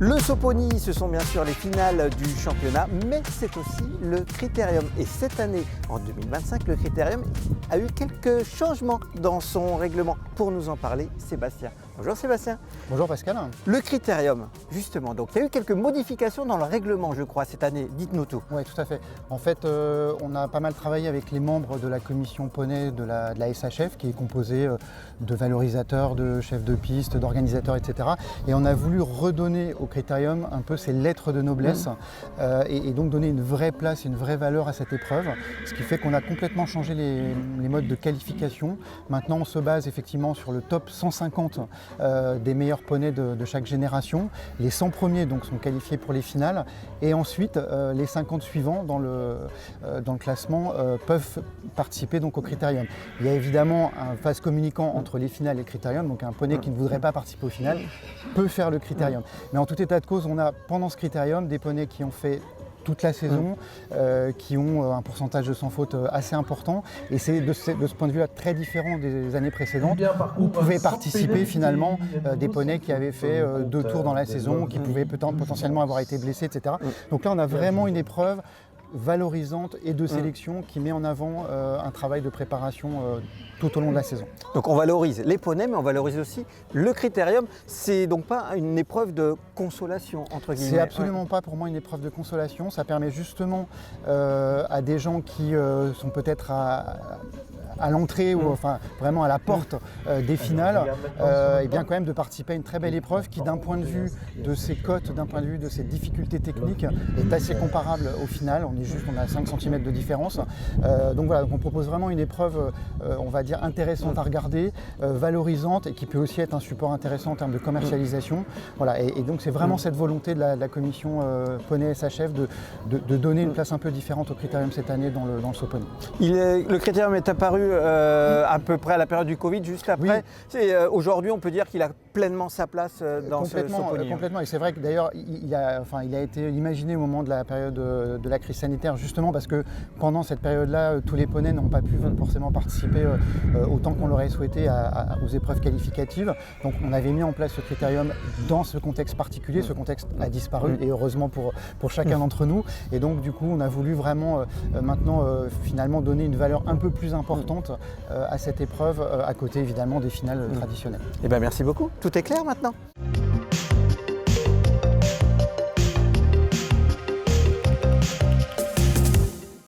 Le Soponi, ce sont bien sûr les finales du championnat, mais c'est aussi le Critérium. Et cette année, en 2025, le Critérium a eu quelques changements dans son règlement. Pour nous en parler, Sébastien. Bonjour Sébastien. Bonjour Pascal. Le Critérium, justement, donc il y a eu quelques modifications dans le règlement, je crois, cette année. Dites-nous tout. Oui, tout à fait. En fait, on a pas mal travaillé avec les membres de la commission poney de la SHF, qui est composée de valorisateurs, de chefs de piste, d'organisateurs, etc. Et on a voulu redonner au Critérium un peu ses lettres de noblesse et donc donner une vraie place, une vraie valeur à cette épreuve. Ce qui fait qu'on a complètement changé les modes de qualification. Maintenant, on se base effectivement sur le top 150 des meilleurs poneys de chaque génération. Les 100 premiers donc, sont qualifiés pour les finales et ensuite les 50 suivants dans le classement peuvent participer donc, au Critérium. Il y a évidemment un vase communicant entre les finales et le Critérium, donc un poney qui ne voudrait pas participer au final peut faire le Critérium. Mais en tout état de cause, on a pendant ce Critérium des poneys qui ont fait toute la saison, qui ont un pourcentage de sans faute assez important. Et c'est de ce point de vue-là très différent des années précédentes où pouvaient participer finalement des poneys qui avaient fait 2 tours dans la saison, qui pouvaient potentiellement avoir été blessés, etc. Donc là, on a vraiment une épreuve valorisante et de sélection qui met en avant un travail de préparation tout au long de la saison. Donc on valorise les poneys, mais on valorise aussi le Critérium. C'est donc pas une épreuve de consolation, entre guillemets. C'est absolument pas pour moi une épreuve de consolation. Ça permet justement à des gens qui sont peut-être à l'entrée ou enfin vraiment à la porte des finales, et bien quand même de participer à une très belle épreuve qui d'un point de vue de ses cotes, d'un point de vue de ses difficultés techniques est assez comparable au final. On a 5 cm de différence. Donc voilà, donc on propose vraiment une épreuve, on va dire intéressante à regarder, valorisante et qui peut aussi être un support intéressant en termes de commercialisation. Voilà, et donc c'est vraiment cette volonté de la commission poney SHF de donner une place un peu différente au Critérium cette année dans le Soponi. Le Critérium est apparu à peu près à la période du Covid, juste après. Oui. Aujourd'hui, on peut dire qu'il a pleinement sa place dans ce Soponi. Complètement, et c'est vrai que d'ailleurs, il a été imaginé au moment de la période de la crise sanitaire, justement parce que pendant cette période-là, tous les poneys n'ont pas pu forcément participer autant qu'on l'aurait souhaité aux épreuves qualificatives. Donc on avait mis en place ce Critérium dans ce contexte particulier. Ce contexte a disparu, et heureusement pour chacun d'entre nous. Et donc du coup, on a voulu vraiment maintenant finalement donner une valeur un peu plus importante à cette épreuve, à côté évidemment des finales traditionnelles. Eh bien, merci beaucoup, tout est clair maintenant.